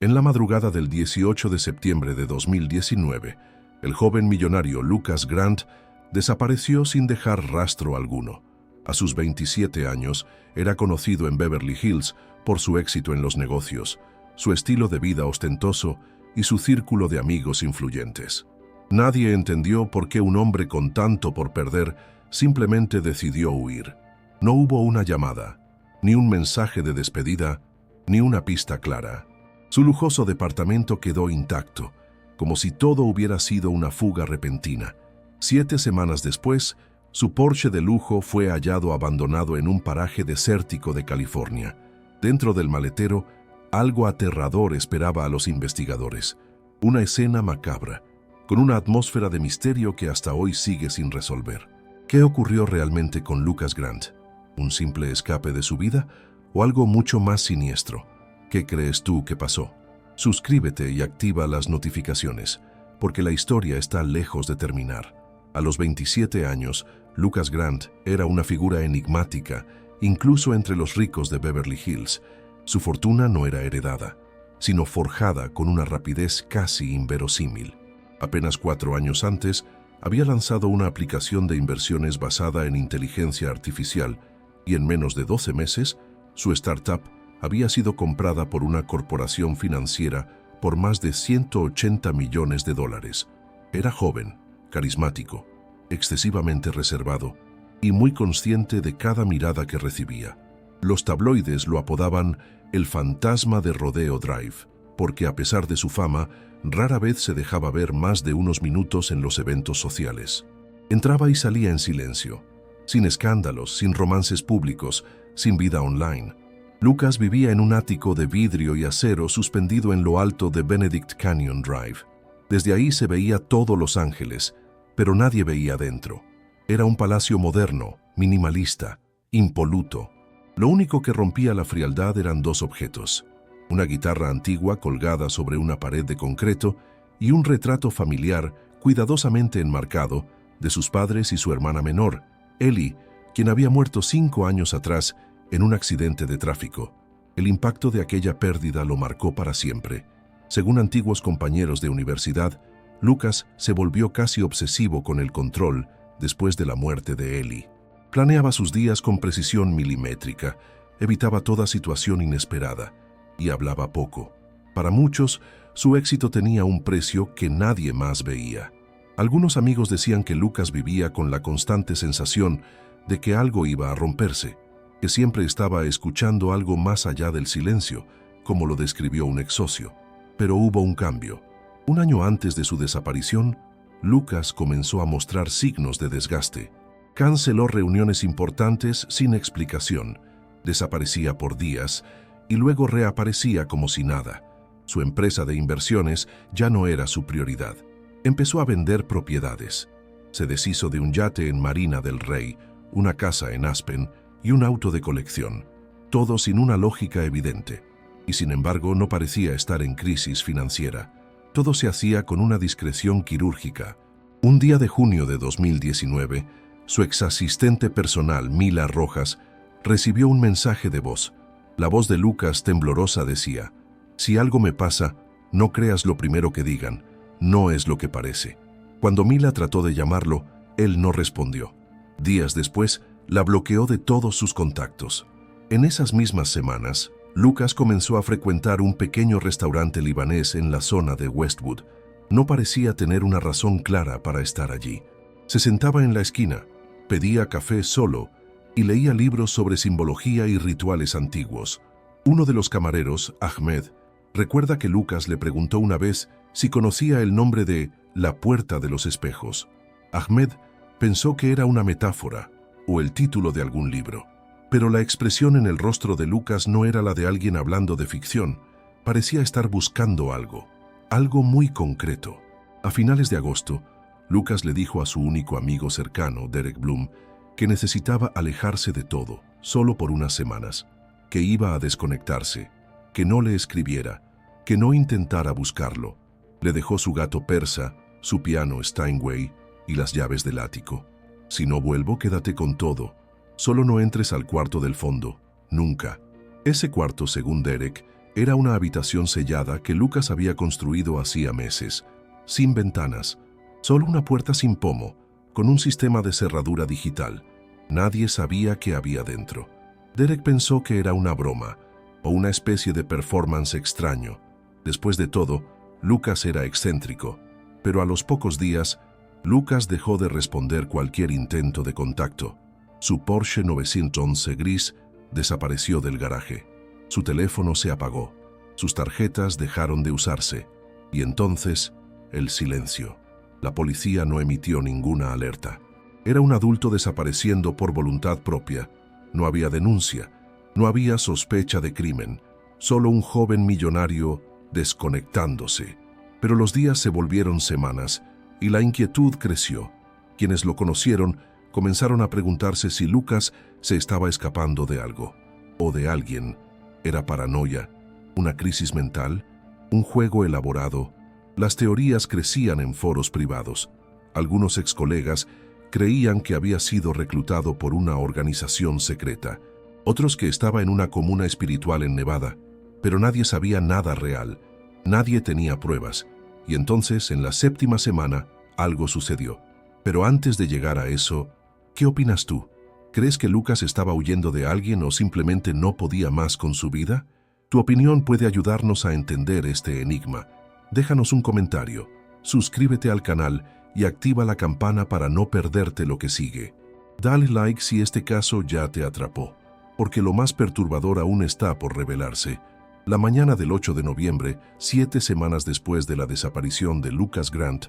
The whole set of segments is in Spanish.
En la madrugada del 18 de septiembre de 2019, el joven millonario Lucas Grant desapareció sin dejar rastro alguno. A sus 27 años, era conocido en Beverly Hills por su éxito en los negocios, su estilo de vida ostentoso y su círculo de amigos influyentes. Nadie entendió por qué un hombre con tanto por perder simplemente decidió huir. No hubo una llamada, ni un mensaje de despedida, ni una pista clara. Su lujoso departamento quedó intacto, como si todo hubiera sido una fuga repentina. 7 semanas después, su Porsche de lujo fue hallado abandonado en un paraje desértico de California. Dentro del maletero, algo aterrador esperaba a los investigadores. Una escena macabra, con una atmósfera de misterio que hasta hoy sigue sin resolver. ¿Qué ocurrió realmente con Lucas Grant? ¿Un simple escape de su vida o algo mucho más siniestro? ¿Qué crees tú que pasó? Suscríbete y activa las notificaciones, porque la historia está lejos de terminar. A los 27 años, Lucas Grant era una figura enigmática, incluso entre los ricos de Beverly Hills. Su fortuna no era heredada, sino forjada con una rapidez casi inverosímil. Apenas 4 años antes, había lanzado una aplicación de inversiones basada en inteligencia artificial y en menos de 12 meses, su startup había sido comprada por una corporación financiera por más de $180 millones. Era joven, carismático, excesivamente reservado y muy consciente de cada mirada que recibía. Los tabloides lo apodaban el fantasma de Rodeo Drive, porque a pesar de su fama, rara vez se dejaba ver más de unos minutos en los eventos sociales. Entraba y salía en silencio, sin escándalos, sin romances públicos, sin vida online. Lucas vivía en un ático de vidrio y acero suspendido en lo alto de Benedict Canyon Drive. Desde ahí se veía todo Los Ángeles, pero nadie veía dentro. Era un palacio moderno, minimalista, impoluto. Lo único que rompía la frialdad eran 2 objetos: una guitarra antigua colgada sobre una pared de concreto y un retrato familiar cuidadosamente enmarcado de sus padres y su hermana menor, Ellie, quien había muerto 5 años atrás en un accidente de tráfico. El impacto de aquella pérdida lo marcó para siempre. Según antiguos compañeros de universidad, Lucas se volvió casi obsesivo con el control después de la muerte de Ellie. Planeaba sus días con precisión milimétrica, evitaba toda situación inesperada y hablaba poco. Para muchos, su éxito tenía un precio que nadie más veía. Algunos amigos decían que Lucas vivía con la constante sensación de que algo iba a romperse, que siempre estaba escuchando algo más allá del silencio, como lo describió un ex socio. Pero hubo un cambio. Un año antes de su desaparición, Lucas comenzó a mostrar signos de desgaste. Canceló reuniones importantes sin explicación, desaparecía por días y luego reaparecía como si nada. Su empresa de inversiones ya no era su prioridad. Empezó a vender propiedades. Se deshizo de un yate en Marina del Rey, una casa en Aspen y un auto de colección, todo sin una lógica evidente. Y sin embargo no parecía estar en crisis financiera. Todo se hacía con una discreción quirúrgica. Un día de junio de 2019, su exasistente personal, Mila Rojas, recibió un mensaje de voz. La voz de Lucas, temblorosa, decía: «Si algo me pasa, no creas lo primero que digan, no es lo que parece». Cuando Mila trató de llamarlo, él no respondió. Días después, la bloqueó de todos sus contactos. En esas mismas semanas, Lucas comenzó a frecuentar un pequeño restaurante libanés en la zona de Westwood. No parecía tener una razón clara para estar allí. Se sentaba en la esquina, pedía café solo y leía libros sobre simbología y rituales antiguos. Uno de los camareros, Ahmed, recuerda que Lucas le preguntó una vez si conocía el nombre de La Puerta de los Espejos. Ahmed pensó que era una metáfora o el título de algún libro. Pero la expresión en el rostro de Lucas no era la de alguien hablando de ficción. Parecía estar buscando algo muy concreto. A finales de agosto, Lucas le dijo a su único amigo cercano, Derek Bloom, que necesitaba alejarse de todo, solo por unas semanas, que iba a desconectarse, que no le escribiera, que no intentara buscarlo. Le dejó su gato persa, su piano Steinway y las llaves del ático. «Si no vuelvo, quédate con todo. Solo no entres al cuarto del fondo, nunca». Ese cuarto, según Derek, Era una habitación sellada que Lucas había construido hacía meses, sin ventanas, solo una puerta sin pomo, con un sistema de cerradura digital. Nadie sabía qué había dentro. Derek pensó que era una broma o una especie de performance extraño. Después de todo, Lucas era excéntrico, pero a los pocos días, Lucas dejó de responder cualquier intento de contacto. Su Porsche 911 gris desapareció del garaje. Su teléfono se apagó. Sus tarjetas dejaron de usarse. Y entonces, el silencio. La policía no emitió ninguna alerta. Era un adulto desapareciendo por voluntad propia. No había denuncia. No había sospecha de crimen. Solo un joven millonario desconectándose. Pero los días se volvieron semanas y la inquietud creció. Quienes lo conocieron comenzaron a preguntarse si Lucas se estaba escapando de algo o de alguien. ¿Era paranoia? ¿Una crisis mental? ¿Un juego elaborado? Las teorías crecían en foros privados. Algunos excolegas creían que había sido reclutado por una organización secreta. Otros que estaba en una comuna espiritual en Nevada. Pero nadie sabía nada real. Nadie tenía pruebas. Y entonces, en la 7ª semana, algo sucedió. Pero antes de llegar a eso, ¿qué opinas tú? ¿Crees que Lucas estaba huyendo de alguien o simplemente no podía más con su vida? Tu opinión puede ayudarnos a entender este enigma. Déjanos un comentario, suscríbete al canal y activa la campana para no perderte lo que sigue. Dale like si este caso ya te atrapó, porque lo más perturbador aún está por revelarse. La mañana del 8 de noviembre, 7 semanas después de la desaparición de Lucas Grant,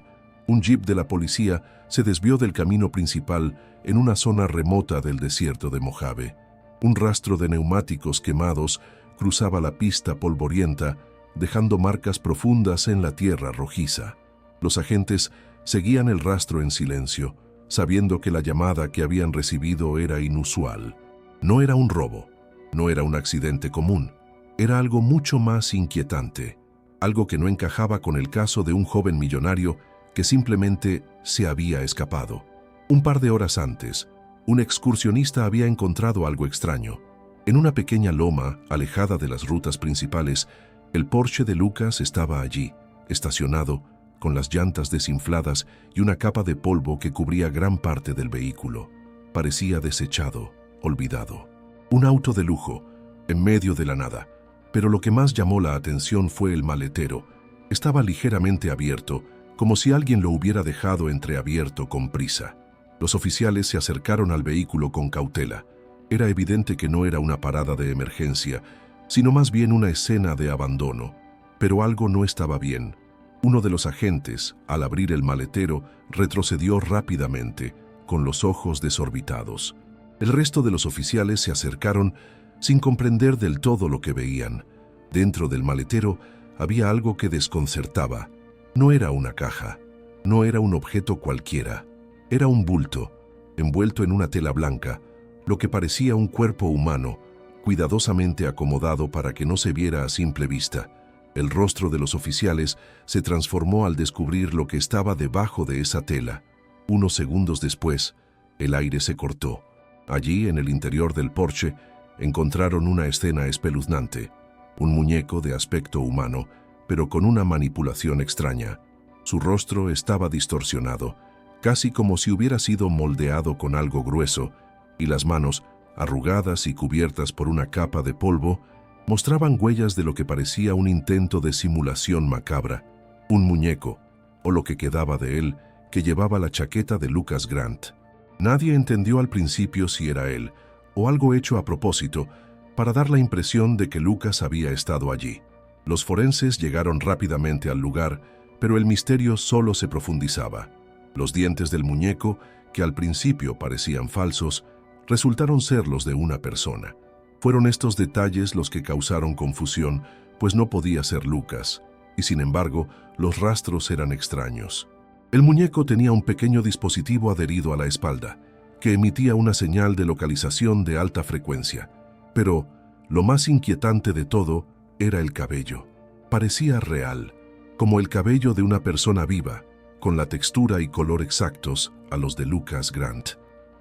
un jeep de la policía se desvió del camino principal en una zona remota del desierto de Mojave. Un rastro de neumáticos quemados cruzaba la pista polvorienta, dejando marcas profundas en la tierra rojiza. Los agentes seguían el rastro en silencio, sabiendo que la llamada que habían recibido era inusual. No era un robo, no era un accidente común, era algo mucho más inquietante, algo que no encajaba con el caso de un joven millonario que simplemente se había escapado. Un par de horas antes, un excursionista había encontrado algo extraño. En una pequeña loma, alejada de las rutas principales, el Porsche de Lucas estaba allí, estacionado, con las llantas desinfladas y una capa de polvo que cubría gran parte del vehículo. Parecía desechado, olvidado. Un auto de lujo, en medio de la nada. Pero lo que más llamó la atención fue el maletero. Estaba ligeramente abierto, como si alguien lo hubiera dejado entreabierto con prisa. Los oficiales se acercaron al vehículo con cautela. Era evidente que no era una parada de emergencia, sino más bien una escena de abandono. Pero algo no estaba bien. Uno de los agentes, al abrir el maletero, retrocedió rápidamente, con los ojos desorbitados. El resto de los oficiales se acercaron sin comprender del todo lo que veían. Dentro del maletero había algo que desconcertaba. No era una caja, no era un objeto cualquiera. Era un bulto, envuelto en una tela blanca, lo que parecía un cuerpo humano, cuidadosamente acomodado para que no se viera a simple vista. El rostro de los oficiales se transformó al descubrir lo que estaba debajo de esa tela. Unos segundos después, el aire se cortó. Allí, en el interior del Porsche, encontraron una escena espeluznante. Un muñeco de aspecto humano, pero con una manipulación extraña. Su rostro estaba distorsionado, casi como si hubiera sido moldeado con algo grueso, y las manos, arrugadas y cubiertas por una capa de polvo, mostraban huellas de lo que parecía un intento de simulación macabra. Un muñeco, o lo que quedaba de él, que llevaba la chaqueta de Lucas Grant. Nadie entendió al principio si era él, o algo hecho a propósito, para dar la impresión de que Lucas había estado allí. Los forenses llegaron rápidamente al lugar, pero el misterio solo se profundizaba. Los dientes del muñeco, que al principio parecían falsos, resultaron ser los de una persona. Fueron estos detalles los que causaron confusión, pues no podía ser Lucas, y sin embargo, los rastros eran extraños. El muñeco tenía un pequeño dispositivo adherido a la espalda, que emitía una señal de localización de alta frecuencia. Pero lo más inquietante de todo era el cabello. Parecía real, como el cabello de una persona viva, con la textura y color exactos a los de Lucas Grant.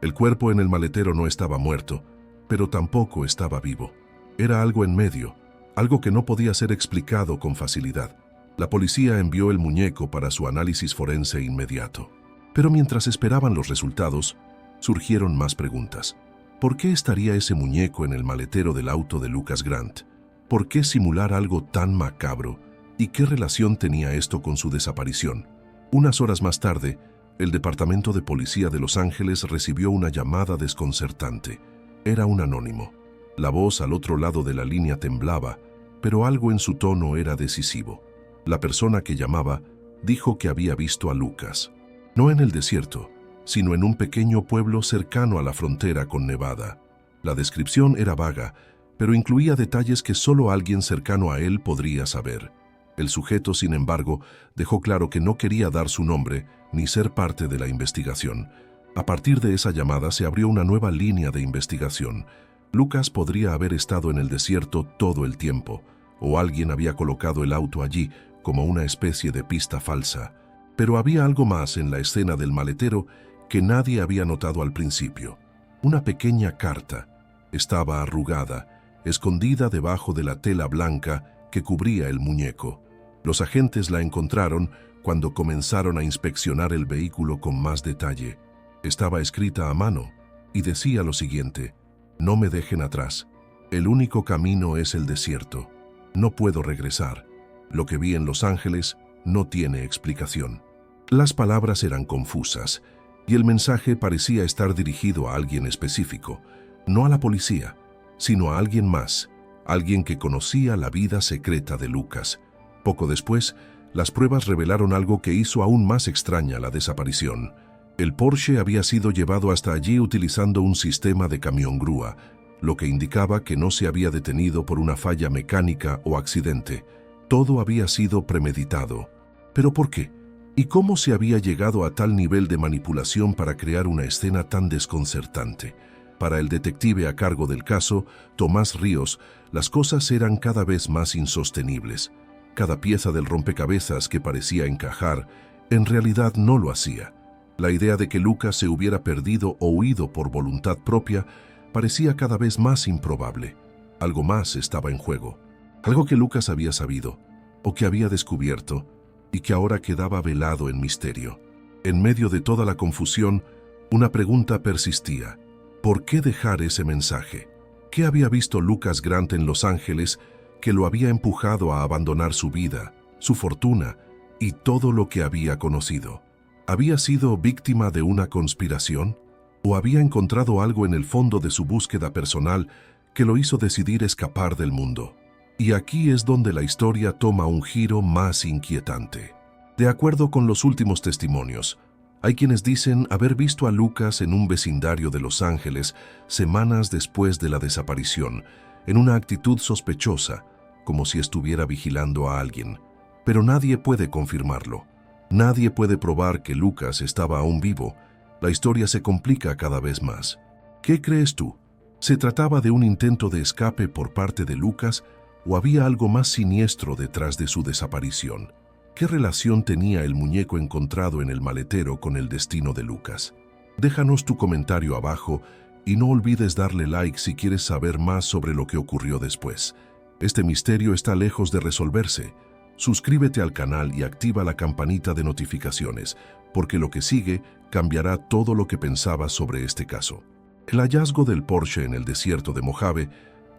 El cuerpo en el maletero no estaba muerto, pero tampoco estaba vivo. Era algo en medio, algo que no podía ser explicado con facilidad. La policía envió el muñeco para su análisis forense inmediato. Pero mientras esperaban los resultados, surgieron más preguntas. ¿Por qué estaría ese muñeco en el maletero del auto de Lucas Grant? ¿Por qué simular algo tan macabro? ¿Y qué relación tenía esto con su desaparición? Unas horas más tarde, el Departamento de Policía de Los Ángeles recibió una llamada desconcertante. Era un anónimo. La voz al otro lado de la línea temblaba, pero algo en su tono era decisivo. La persona que llamaba dijo que había visto a Lucas, no en el desierto, sino en un pequeño pueblo cercano a la frontera con Nevada. La descripción era vaga, pero incluía detalles que solo alguien cercano a él podría saber. El sujeto, sin embargo, dejó claro que no quería dar su nombre ni ser parte de la investigación. A partir de esa llamada se abrió una nueva línea de investigación. Lucas podría haber estado en el desierto todo el tiempo, o alguien había colocado el auto allí como una especie de pista falsa. Pero había algo más en la escena del maletero que nadie había notado al principio. Una pequeña carta. Estaba arrugada, escondida debajo de la tela blanca que cubría el muñeco. Los agentes la encontraron cuando comenzaron a inspeccionar el vehículo con más detalle. Estaba escrita a mano y decía lo siguiente: «No me dejen atrás. El único camino es el desierto. No puedo regresar. Lo que vi en Los Ángeles no tiene explicación». Las palabras eran confusas y el mensaje parecía estar dirigido a alguien específico, no a la policía, sino a alguien más, alguien que conocía la vida secreta de Lucas. Poco después, las pruebas revelaron algo que hizo aún más extraña la desaparición. El Porsche había sido llevado hasta allí utilizando un sistema de camión grúa, lo que indicaba que no se había detenido por una falla mecánica o accidente. Todo había sido premeditado. ¿Pero por qué? ¿Y cómo se había llegado a tal nivel de manipulación para crear una escena tan desconcertante? Para el detective a cargo del caso, Tomás Ríos, las cosas eran cada vez más insostenibles. Cada pieza del rompecabezas que parecía encajar, en realidad no lo hacía. La idea de que Lucas se hubiera perdido o huido por voluntad propia parecía cada vez más improbable. Algo más estaba en juego. Algo que Lucas había sabido, o que había descubierto, y que ahora quedaba velado en misterio. En medio de toda la confusión, una pregunta persistía. ¿Por qué dejar ese mensaje? ¿Qué había visto Lucas Grant en Los Ángeles que lo había empujado a abandonar su vida, su fortuna y todo lo que había conocido? ¿Había sido víctima de una conspiración? ¿O había encontrado algo en el fondo de su búsqueda personal que lo hizo decidir escapar del mundo? Y aquí es donde la historia toma un giro más inquietante. De acuerdo con los últimos testimonios, hay quienes dicen haber visto a Lucas en un vecindario de Los Ángeles semanas después de la desaparición, en una actitud sospechosa, como si estuviera vigilando a alguien. Pero nadie puede confirmarlo. Nadie puede probar que Lucas estaba aún vivo. La historia se complica cada vez más. ¿Qué crees tú? ¿Se trataba de un intento de escape por parte de Lucas o había algo más siniestro detrás de su desaparición? ¿Qué relación tenía el muñeco encontrado en el maletero con el destino de Lucas? Déjanos tu comentario abajo y no olvides darle like si quieres saber más sobre lo que ocurrió después. Este misterio está lejos de resolverse. Suscríbete al canal y activa la campanita de notificaciones, porque lo que sigue cambiará todo lo que pensabas sobre este caso. El hallazgo del Porsche en el desierto de Mojave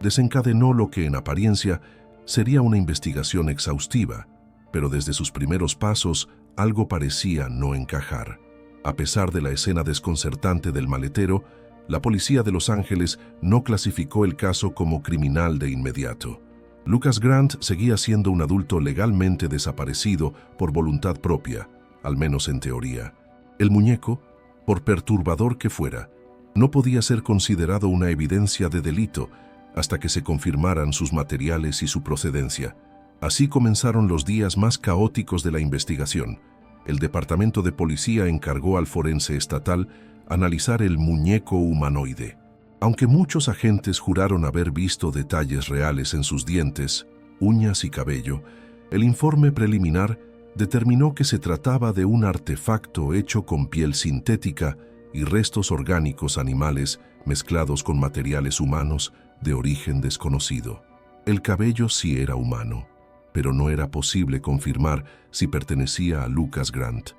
desencadenó lo que en apariencia sería una investigación exhaustiva, pero desde sus primeros pasos algo parecía no encajar. A pesar de la escena desconcertante del maletero, la policía de Los Ángeles no clasificó el caso como criminal de inmediato. Lucas Grant seguía siendo un adulto legalmente desaparecido por voluntad propia, al menos en teoría. El muñeco, por perturbador que fuera, no podía ser considerado una evidencia de delito hasta que se confirmaran sus materiales y su procedencia. Así comenzaron los días más caóticos de la investigación. El Departamento de Policía encargó al forense estatal analizar el muñeco humanoide. Aunque muchos agentes juraron haber visto detalles reales en sus dientes, uñas y cabello, el informe preliminar determinó que se trataba de un artefacto hecho con piel sintética y restos orgánicos animales mezclados con materiales humanos de origen desconocido. El cabello sí era humano, pero no era posible confirmar si pertenecía a Lucas Grant.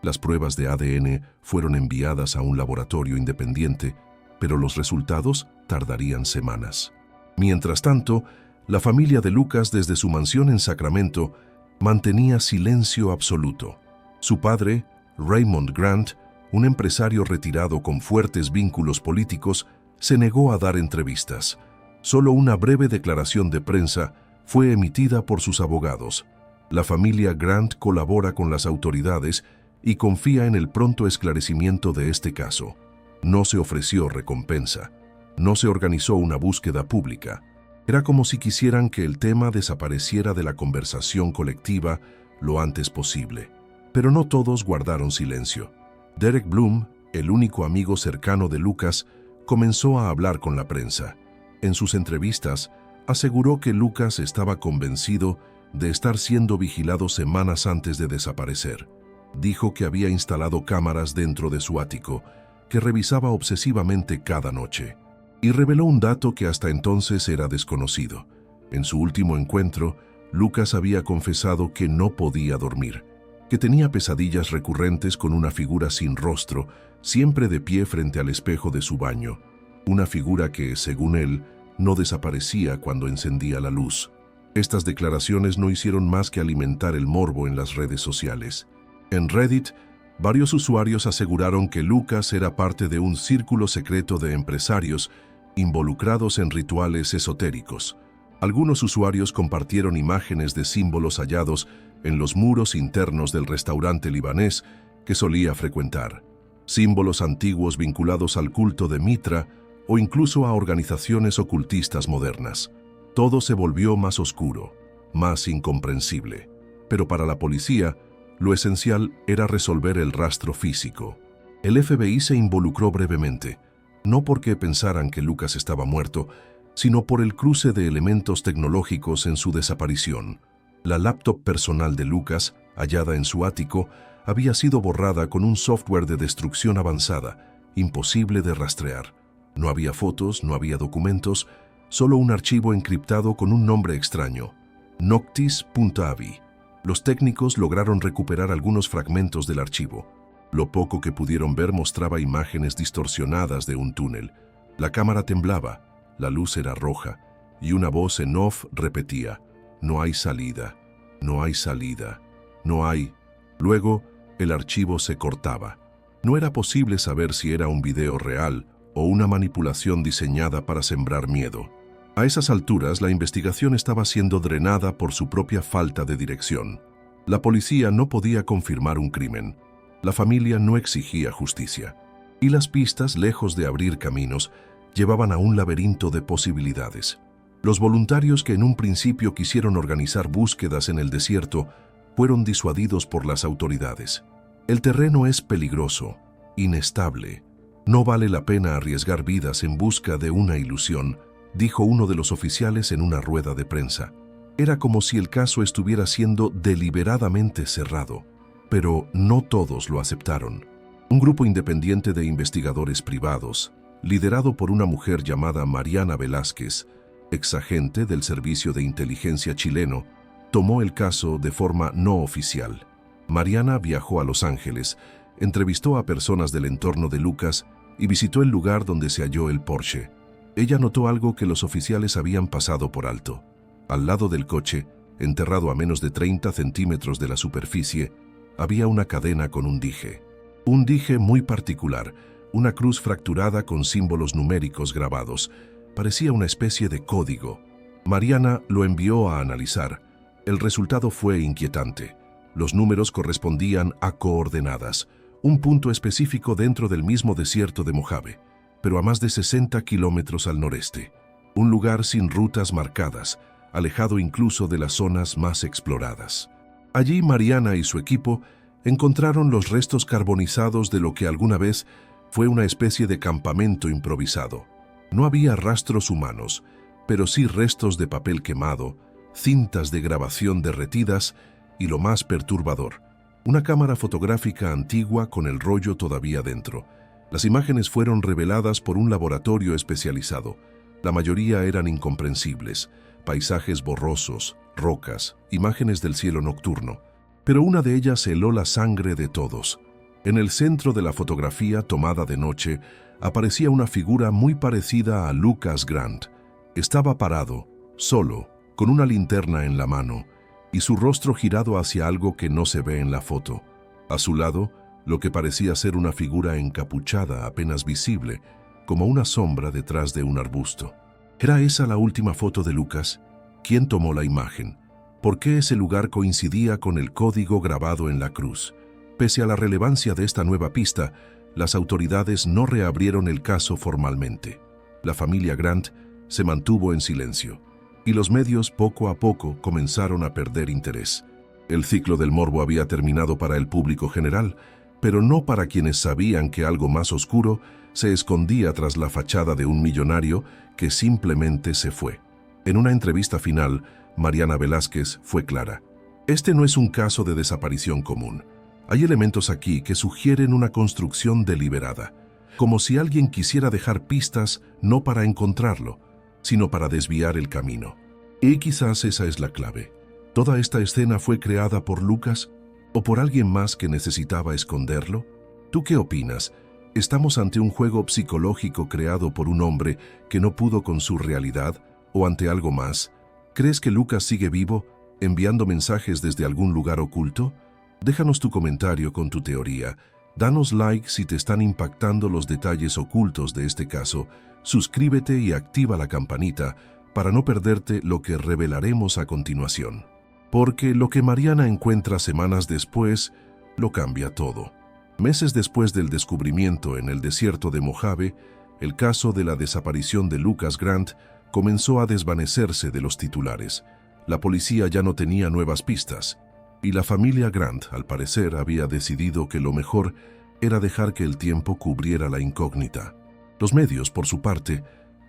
Las pruebas de ADN fueron enviadas a un laboratorio independiente, pero los resultados tardarían semanas. Mientras tanto, la familia de Lucas desde su mansión en Sacramento mantenía silencio absoluto. Su padre, Raymond Grant, un empresario retirado con fuertes vínculos políticos, se negó a dar entrevistas. Solo una breve declaración de prensa fue emitida por sus abogados. La familia Grant colabora con las autoridades y confía en el pronto esclarecimiento de este caso. No se ofreció recompensa. No se organizó una búsqueda pública. Era como si quisieran que el tema desapareciera de la conversación colectiva lo antes posible. Pero no todos guardaron silencio. Derek Bloom, el único amigo cercano de Lucas, comenzó a hablar con la prensa. En sus entrevistas, aseguró que Lucas estaba convencido de estar siendo vigilado semanas antes de desaparecer. Dijo que había instalado cámaras dentro de su ático, que revisaba obsesivamente cada noche. Y reveló un dato que hasta entonces era desconocido. En su último encuentro, Lucas había confesado que no podía dormir, que tenía pesadillas recurrentes con una figura sin rostro, siempre de pie frente al espejo de su baño. Una figura que, según él, no desaparecía cuando encendía la luz. Estas declaraciones no hicieron más que alimentar el morbo en las redes sociales. En Reddit, varios usuarios aseguraron que Lucas era parte de un círculo secreto de empresarios involucrados en rituales esotéricos. Algunos usuarios compartieron imágenes de símbolos hallados en los muros internos del restaurante libanés que solía frecuentar. Símbolos antiguos vinculados al culto de Mitra o incluso a organizaciones ocultistas modernas. Todo se volvió más oscuro, más incomprensible. Pero para la policía, lo esencial era resolver el rastro físico. El FBI se involucró brevemente, no porque pensaran que Lucas estaba muerto, sino por el cruce de elementos tecnológicos en su desaparición. La laptop personal de Lucas, hallada en su ático, había sido borrada con un software de destrucción avanzada, imposible de rastrear. No había fotos, no había documentos, solo un archivo encriptado con un nombre extraño, Noctis.avi. Los técnicos lograron recuperar algunos fragmentos del archivo. Lo poco que pudieron ver mostraba imágenes distorsionadas de un túnel. La cámara temblaba, la luz era roja, y una voz en off repetía, «No hay salida, no hay salida, no hay». Luego, el archivo se cortaba. No era posible saber si era un video real o una manipulación diseñada para sembrar miedo. A esas alturas, la investigación estaba siendo drenada por su propia falta de dirección. La policía no podía confirmar un crimen. La familia no exigía justicia. Y las pistas, lejos de abrir caminos, llevaban a un laberinto de posibilidades. Los voluntarios que en un principio quisieron organizar búsquedas en el desierto fueron disuadidos por las autoridades. El terreno es peligroso, inestable. No vale la pena arriesgar vidas en busca de una ilusión, dijo uno de los oficiales en una rueda de prensa. Era como si el caso estuviera siendo deliberadamente cerrado, pero no todos lo aceptaron. Un grupo independiente de investigadores privados, liderado por una mujer llamada Mariana Velázquez, exagente del Servicio de Inteligencia chileno, tomó el caso de forma no oficial. Mariana viajó a Los Ángeles, entrevistó a personas del entorno de Lucas y visitó el lugar donde se halló el Porsche. Ella notó algo que los oficiales habían pasado por alto. Al lado del coche, enterrado a menos de 30 centímetros de la superficie, había una cadena con un dije. Un dije muy particular, una cruz fracturada con símbolos numéricos grabados. Parecía una especie de código. Mariana lo envió a analizar. El resultado fue inquietante. Los números correspondían a coordenadas, un punto específico dentro del mismo desierto de Mojave, pero a más de 60 kilómetros al noreste. Un lugar sin rutas marcadas, alejado incluso de las zonas más exploradas. Allí Mariana y su equipo encontraron los restos carbonizados de lo que alguna vez fue una especie de campamento improvisado. No había rastros humanos, pero sí restos de papel quemado, cintas de grabación derretidas y lo más perturbador, una cámara fotográfica antigua con el rollo todavía dentro. Las imágenes fueron reveladas por un laboratorio especializado. La mayoría eran incomprensibles, paisajes borrosos, rocas, imágenes del cielo nocturno. Pero una de ellas heló la sangre de todos. En el centro de la fotografía tomada de noche aparecía una figura muy parecida a Lucas Grant. Estaba parado, solo, con una linterna en la mano, y su rostro girado hacia algo que no se ve en la foto. A su lado, lo que parecía ser una figura encapuchada apenas visible, como una sombra detrás de un arbusto. ¿Era esa la última foto de Lucas? ¿Quién tomó la imagen? ¿Por qué ese lugar coincidía con el código grabado en la cruz? Pese a la relevancia de esta nueva pista, las autoridades no reabrieron el caso formalmente. La familia Grant se mantuvo en silencio, y los medios poco a poco comenzaron a perder interés. El ciclo del morbo había terminado para el público general, pero no para quienes sabían que algo más oscuro se escondía tras la fachada de un millonario que simplemente se fue. En una entrevista final, Mariana Velázquez fue clara. Este no es un caso de desaparición común. Hay elementos aquí que sugieren una construcción deliberada, como si alguien quisiera dejar pistas no para encontrarlo, sino para desviar el camino. Y quizás esa es la clave. ¿Toda esta escena fue creada por Lucas o por alguien más que necesitaba esconderlo? ¿Tú qué opinas? ¿Estamos ante un juego psicológico creado por un hombre que no pudo con su realidad o ante algo más? ¿Crees que Lucas sigue vivo, enviando mensajes desde algún lugar oculto? Déjanos tu comentario con tu teoría. Danos like si te están impactando los detalles ocultos de este caso. Suscríbete y activa la campanita para no perderte lo que revelaremos a continuación. Porque lo que Mariana encuentra semanas después lo cambia todo. Meses después del descubrimiento en el desierto de Mojave, el caso de la desaparición de Lucas Grant comenzó a desvanecerse de los titulares. La policía ya no tenía nuevas pistas, y la familia Grant, al parecer, había decidido que lo mejor era dejar que el tiempo cubriera la incógnita. Los medios, por su parte,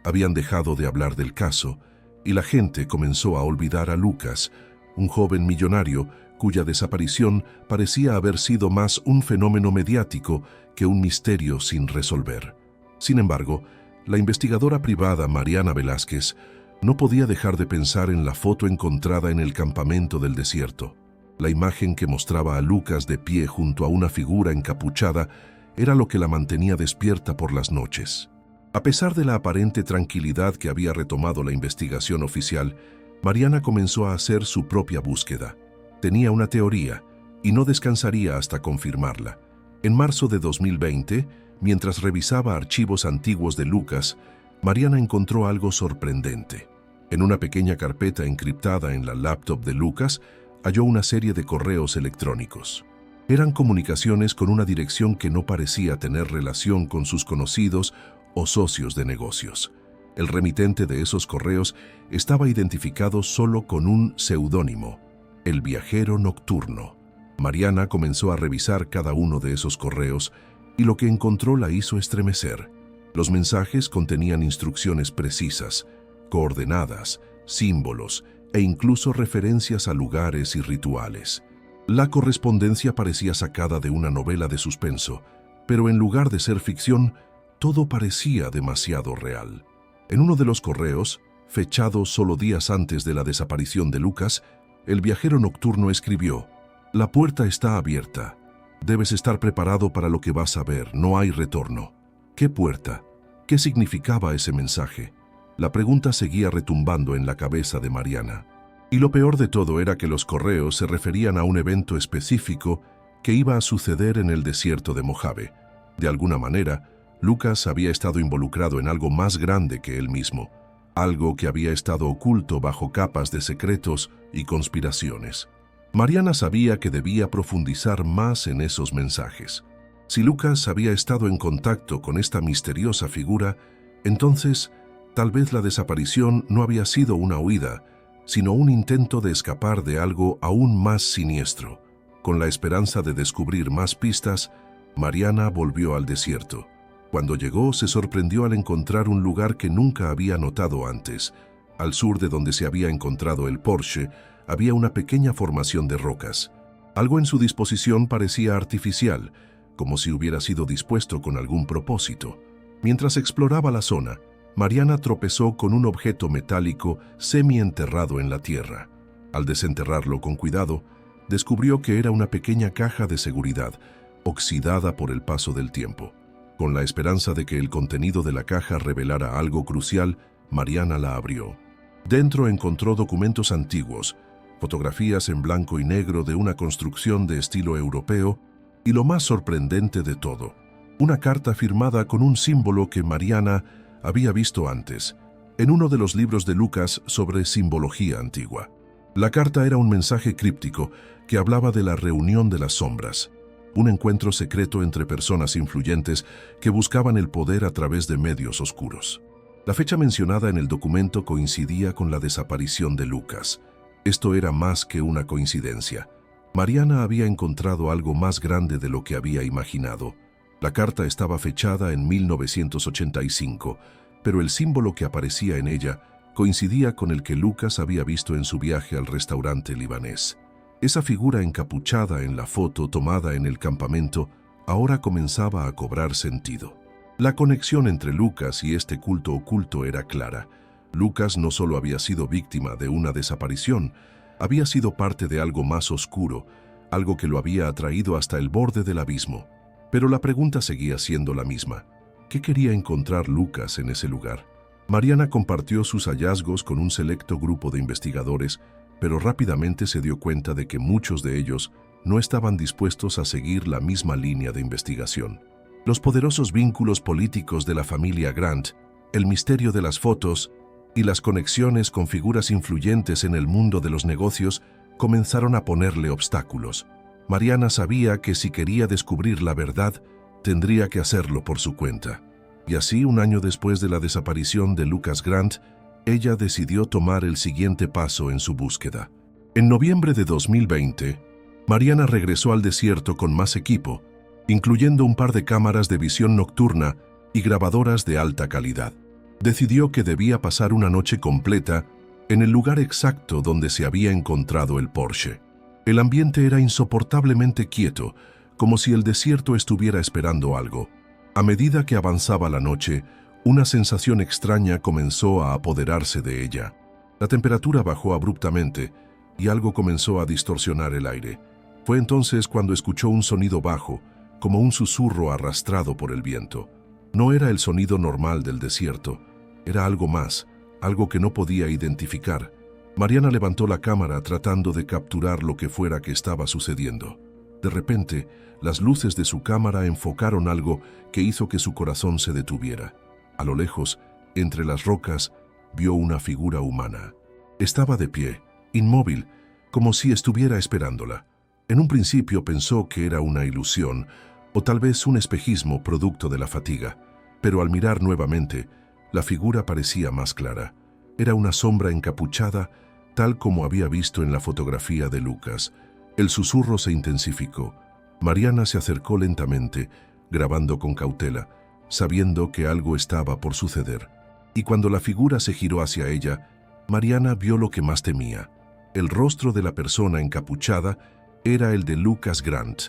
habían dejado de hablar del caso, y la gente comenzó a olvidar a Lucas, un joven millonario cuya desaparición parecía haber sido más un fenómeno mediático que un misterio sin resolver. Sin embargo, la investigadora privada Mariana Velázquez no podía dejar de pensar en la foto encontrada en el campamento del desierto. La imagen que mostraba a Lucas de pie junto a una figura encapuchada era lo que la mantenía despierta por las noches. A pesar de la aparente tranquilidad que había retomado la investigación oficial, Mariana comenzó a hacer su propia búsqueda. Tenía una teoría y no descansaría hasta confirmarla. En marzo de 2020, mientras revisaba archivos antiguos de Lucas, Mariana encontró algo sorprendente. En una pequeña carpeta encriptada en la laptop de Lucas, halló una serie de correos electrónicos. Eran comunicaciones con una dirección que no parecía tener relación con sus conocidos o socios de negocios. El remitente de esos correos estaba identificado solo con un seudónimo: El Viajero Nocturno. Mariana comenzó a revisar cada uno de esos correos y lo que encontró la hizo estremecer. Los mensajes contenían instrucciones precisas, coordenadas, símbolos e incluso referencias a lugares y rituales. La correspondencia parecía sacada de una novela de suspenso, pero en lugar de ser ficción, todo parecía demasiado real. En uno de los correos, fechado solo días antes de la desaparición de Lucas, el viajero nocturno escribió: «La puerta está abierta. Debes estar preparado para lo que vas a ver. No hay retorno». ¿Qué puerta? ¿Qué significaba ese mensaje? La pregunta seguía retumbando en la cabeza de Mariana. Y lo peor de todo era que los correos se referían a un evento específico que iba a suceder en el desierto de Mojave. De alguna manera, Lucas había estado involucrado en algo más grande que él mismo, algo que había estado oculto bajo capas de secretos y conspiraciones. Mariana sabía que debía profundizar más en esos mensajes. Si Lucas había estado en contacto con esta misteriosa figura, entonces tal vez la desaparición no había sido una huida, sino un intento de escapar de algo aún más siniestro. Con la esperanza de descubrir más pistas, Mariana volvió al desierto. Cuando llegó, se sorprendió al encontrar un lugar que nunca había notado antes. Al sur de donde se había encontrado el Porsche, había una pequeña formación de rocas. Algo en su disposición parecía artificial, como si hubiera sido dispuesto con algún propósito. Mientras exploraba la zona, Mariana tropezó con un objeto metálico semienterrado en la tierra. Al desenterrarlo con cuidado, descubrió que era una pequeña caja de seguridad, oxidada por el paso del tiempo. Con la esperanza de que el contenido de la caja revelara algo crucial, Mariana la abrió. Dentro encontró documentos antiguos, fotografías en blanco y negro de una construcción de estilo europeo y, lo más sorprendente de todo, una carta firmada con un símbolo que Mariana había visto antes, en uno de los libros de Lucas sobre simbología antigua. La carta era un mensaje críptico que hablaba de la reunión de las sombras, un encuentro secreto entre personas influyentes que buscaban el poder a través de medios oscuros. La fecha mencionada en el documento coincidía con la desaparición de Lucas. Esto era más que una coincidencia. Mariana había encontrado algo más grande de lo que había imaginado. La carta estaba fechada en 1985, pero el símbolo que aparecía en ella coincidía con el que Lucas había visto en su viaje al restaurante libanés. Esa figura encapuchada en la foto tomada en el campamento ahora comenzaba a cobrar sentido. La conexión entre Lucas y este culto oculto era clara. Lucas no solo había sido víctima de una desaparición, había sido parte de algo más oscuro, algo que lo había atraído hasta el borde del abismo. Pero la pregunta seguía siendo la misma. ¿Qué quería encontrar Lucas en ese lugar? Mariana compartió sus hallazgos con un selecto grupo de investigadores, pero rápidamente se dio cuenta de que muchos de ellos no estaban dispuestos a seguir la misma línea de investigación. Los poderosos vínculos políticos de la familia Grant, el misterio de las fotos y las conexiones con figuras influyentes en el mundo de los negocios comenzaron a ponerle obstáculos. Mariana sabía que si quería descubrir la verdad, tendría que hacerlo por su cuenta. Y así, un año después de la desaparición de Lucas Grant, ella decidió tomar el siguiente paso en su búsqueda. En noviembre de 2020, Mariana regresó al desierto con más equipo, incluyendo un par de cámaras de visión nocturna y grabadoras de alta calidad. Decidió que debía pasar una noche completa en el lugar exacto donde se había encontrado el Porsche. El ambiente era insoportablemente quieto, como si el desierto estuviera esperando algo. A medida que avanzaba la noche, una sensación extraña comenzó a apoderarse de ella. La temperatura bajó abruptamente y algo comenzó a distorsionar el aire. Fue entonces cuando escuchó un sonido bajo, como un susurro arrastrado por el viento. No era el sonido normal del desierto, era algo más, algo que no podía identificar. Mariana levantó la cámara tratando de capturar lo que fuera que estaba sucediendo. De repente, las luces de su cámara enfocaron algo que hizo que su corazón se detuviera. A lo lejos, entre las rocas, vio una figura humana. Estaba de pie, inmóvil, como si estuviera esperándola. En un principio pensó que era una ilusión, o tal vez un espejismo producto de la fatiga, pero al mirar nuevamente, la figura parecía más clara. Era una sombra encapuchada, tal como había visto en la fotografía de Lucas. El susurro se intensificó. Mariana se acercó lentamente, grabando con cautela, sabiendo que algo estaba por suceder. Y cuando la figura se giró hacia ella, Mariana vio lo que más temía. El rostro de la persona encapuchada era el de Lucas Grant.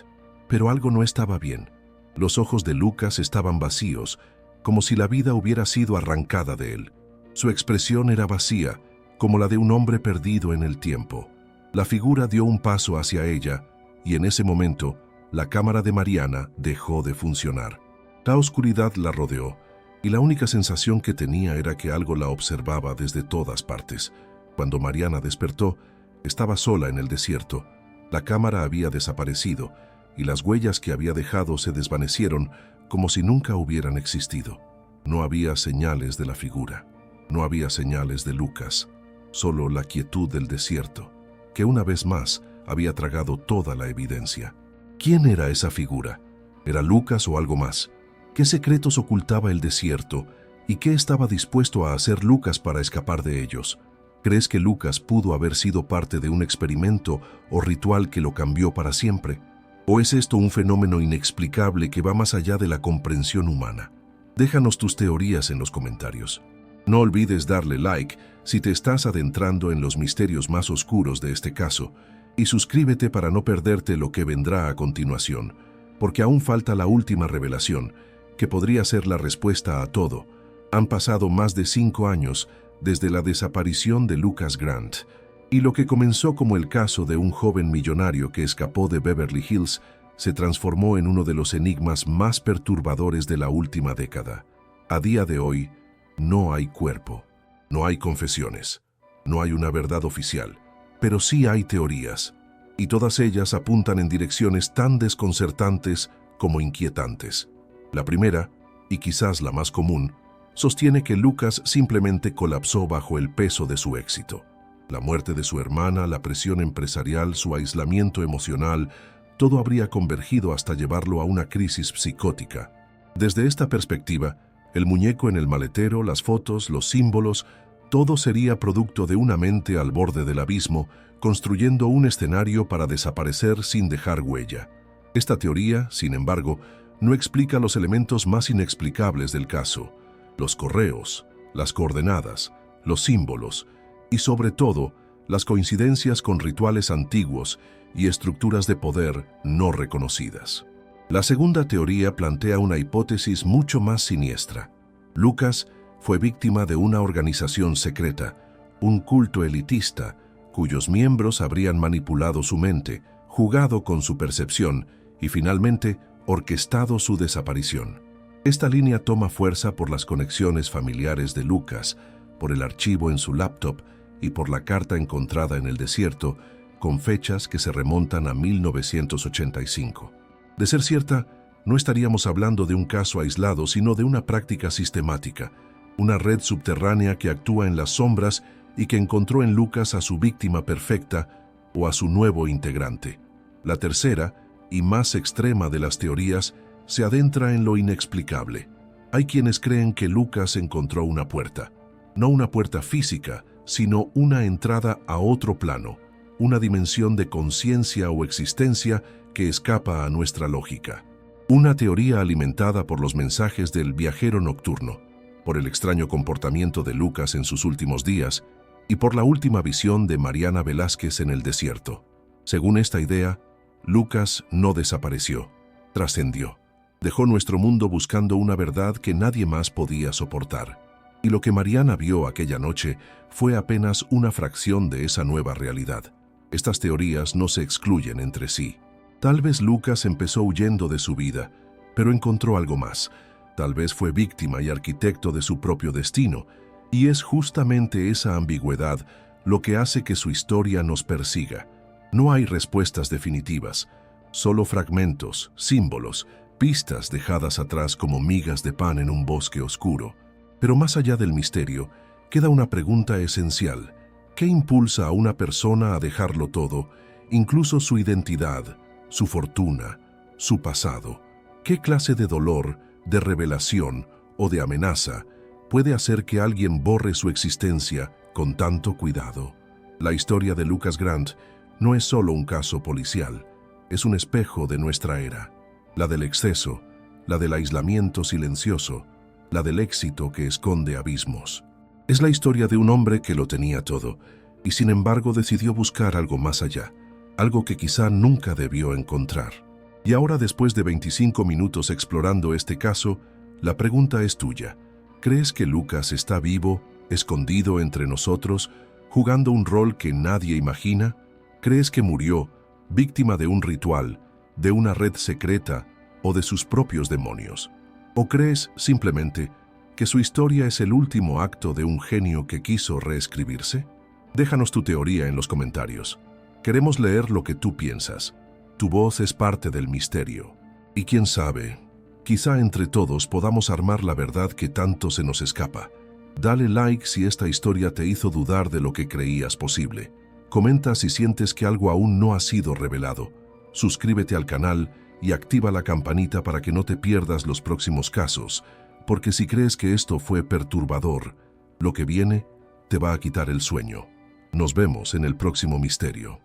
Pero algo no estaba bien. Los ojos de Lucas estaban vacíos, como si la vida hubiera sido arrancada de él. Su expresión era vacía, como la de un hombre perdido en el tiempo. La figura dio un paso hacia ella, y en ese momento, la cámara de Mariana dejó de funcionar. La oscuridad la rodeó, y la única sensación que tenía era que algo la observaba desde todas partes. Cuando Mariana despertó, estaba sola en el desierto. La cámara había desaparecido, y las huellas que había dejado se desvanecieron como si nunca hubieran existido. No había señales de la figura, no había señales de Lucas, solo la quietud del desierto, que una vez más había tragado toda la evidencia. ¿Quién era esa figura? ¿Era Lucas o algo más? ¿Qué secretos ocultaba el desierto y qué estaba dispuesto a hacer Lucas para escapar de ellos? ¿Crees que Lucas pudo haber sido parte de un experimento o ritual que lo cambió para siempre? ¿O es esto un fenómeno inexplicable que va más allá de la comprensión humana? Déjanos tus teorías en los comentarios. No olvides darle like si te estás adentrando en los misterios más oscuros de este caso y suscríbete para no perderte lo que vendrá a continuación, porque aún falta la última revelación, que podría ser la respuesta a todo, Han pasado más de 5 años desde la desaparición de Lucas Grant, y lo que comenzó como el caso de un joven millonario que escapó de Beverly Hills se transformó en uno de los enigmas más perturbadores de la última década. A día de hoy, no hay cuerpo, no hay confesiones, no hay una verdad oficial, pero sí hay teorías, y todas ellas apuntan en direcciones tan desconcertantes como inquietantes. La primera, y quizás la más común, sostiene que Lucas simplemente colapsó bajo el peso de su éxito. La muerte de su hermana, la presión empresarial, su aislamiento emocional, todo habría convergido hasta llevarlo a una crisis psicótica. Desde esta perspectiva, el muñeco en el maletero, las fotos, los símbolos, todo sería producto de una mente al borde del abismo, construyendo un escenario para desaparecer sin dejar huella. Esta teoría, sin embargo, no explica los elementos más inexplicables del caso: los correos, las coordenadas, los símbolos y, sobre todo, las coincidencias con rituales antiguos y estructuras de poder no reconocidas. La segunda teoría plantea una hipótesis mucho más siniestra. Lucas fue víctima de una organización secreta, un culto elitista, cuyos miembros habrían manipulado su mente, jugado con su percepción y, finalmente, orquestado su desaparición. Esta línea toma fuerza por las conexiones familiares de Lucas, por el archivo en su laptop y por la carta encontrada en el desierto, con fechas que se remontan a 1985. De ser cierta, no estaríamos hablando de un caso aislado, sino de una práctica sistemática, una red subterránea que actúa en las sombras y que encontró en Lucas a su víctima perfecta o a su nuevo integrante. La tercera, y más extrema de las teorías, se adentra en lo inexplicable. Hay quienes creen que Lucas encontró una puerta, no una puerta física, sino una entrada a otro plano, una dimensión de conciencia o existencia que escapa a nuestra lógica. Una teoría alimentada por los mensajes del viajero nocturno, por el extraño comportamiento de Lucas en sus últimos días y por la última visión de Mariana Velázquez en el desierto. Según esta idea, Lucas no desapareció, trascendió. Dejó nuestro mundo buscando una verdad que nadie más podía soportar. Y lo que Mariana vio aquella noche fue apenas una fracción de esa nueva realidad. Estas teorías no se excluyen entre sí. Tal vez Lucas empezó huyendo de su vida, pero encontró algo más. Tal vez fue víctima y arquitecto de su propio destino, y es justamente esa ambigüedad lo que hace que su historia nos persiga. No hay respuestas definitivas, solo fragmentos, símbolos, pistas dejadas atrás como migas de pan en un bosque oscuro. Pero más allá del misterio, queda una pregunta esencial. ¿Qué impulsa a una persona a dejarlo todo, incluso su identidad, su fortuna, su pasado? ¿Qué clase de dolor, de revelación o de amenaza puede hacer que alguien borre su existencia con tanto cuidado? La historia de Lucas Grant no es solo un caso policial, es un espejo de nuestra era, la del exceso, la del aislamiento silencioso, la del éxito que esconde abismos. Es la historia de un hombre que lo tenía todo y sin embargo decidió buscar algo más allá, algo que quizá nunca debió encontrar. Y ahora, después de 25 minutos explorando este caso, la pregunta es tuya. ¿Crees que Lucas está vivo, escondido entre nosotros, jugando un rol que nadie imagina? ¿Crees que murió, víctima de un ritual, de una red secreta o de sus propios demonios? ¿O crees, simplemente, que su historia es el último acto de un genio que quiso reescribirse? Déjanos tu teoría en los comentarios. Queremos leer lo que tú piensas. Tu voz es parte del misterio. Y quién sabe, quizá entre todos podamos armar la verdad que tanto se nos escapa. Dale like si esta historia te hizo dudar de lo que creías posible. Comenta si sientes que algo aún no ha sido revelado. Suscríbete al canal y activa la campanita para que no te pierdas los próximos casos, porque si crees que esto fue perturbador, lo que viene te va a quitar el sueño. Nos vemos en el próximo misterio.